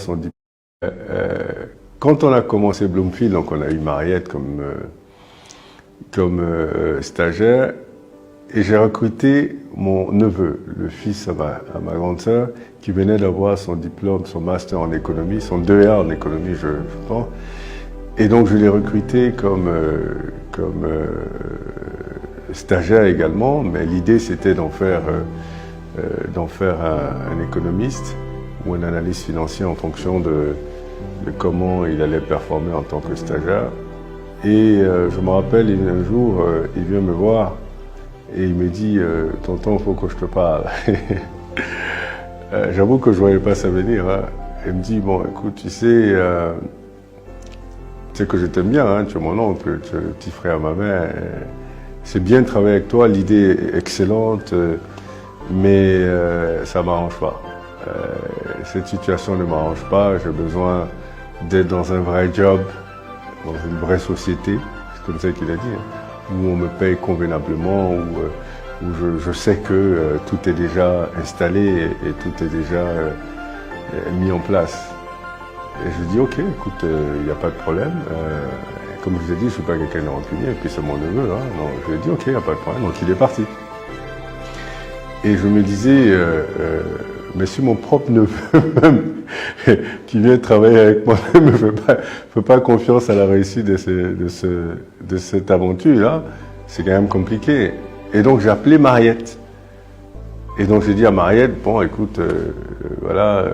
Son diplôme. Quand on a commencé Bloomfield, donc on a eu Mariette comme stagiaire, et j'ai recruté mon neveu, le fils à ma grande sœur, qui venait d'avoir son diplôme, son master en économie, son 2A en économie, je pense. Et donc je l'ai recruté comme stagiaire également, mais l'idée c'était d'en faire un économiste ou un analyste financier en fonction de comment il allait performer en tant que stagiaire. Et je me rappelle, un jour, il vient me voir et il me dit « Tonton, il faut que je te parle. » J'avoue que je ne voyais pas ça venir. Hein. Il me dit « Bon, écoute, tu sais que je t'aime bien, hein, tu es mon oncle, tu es le petit frère à ma mère. C'est bien de travailler avec toi, l'idée est excellente, mais ça ne m'arrange pas. Cette situation ne m'arrange pas, j'ai besoin d'être dans un vrai job, dans une vraie société, c'est comme ça qu'il a dit, hein, où on me paye convenablement, où je sais que tout est déjà installé et tout est déjà mis en place. Et je lui dis ok, écoute, il n'y a pas de problème. Comme je vous ai dit, je ne suis pas quelqu'un de rancunier, et puis c'est mon neveu, hein, donc je lui ai dit ok, il n'y a pas de problème, donc il est parti. Et je me disais, mais si mon propre neveu même, qui vient travailler avec moi, ne me fait pas confiance à la réussite de cette aventure-là, c'est quand même compliqué. Et donc j'ai appelé Mariette. Et donc j'ai dit à Mariette, bon écoute, voilà,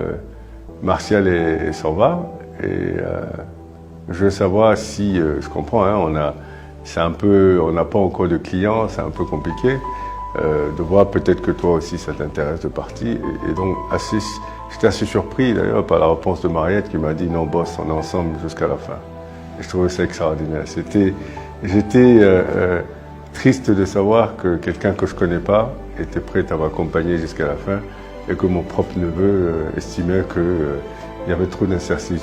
Martial s'en va, et je veux savoir si, je comprends, hein, on n'a pas encore de clients, c'est un peu compliqué. De voir peut-être que toi aussi ça t'intéresse de partir. Et donc j'étais assez surpris d'ailleurs par la réponse de Mariette qui m'a dit non boss, on est ensemble jusqu'à la fin. Et je trouvais ça extraordinaire. J'étais triste de savoir que quelqu'un que je ne connais pas était prêt à m'accompagner jusqu'à la fin et que mon propre neveu estimait qu'il y avait trop d'incertitudes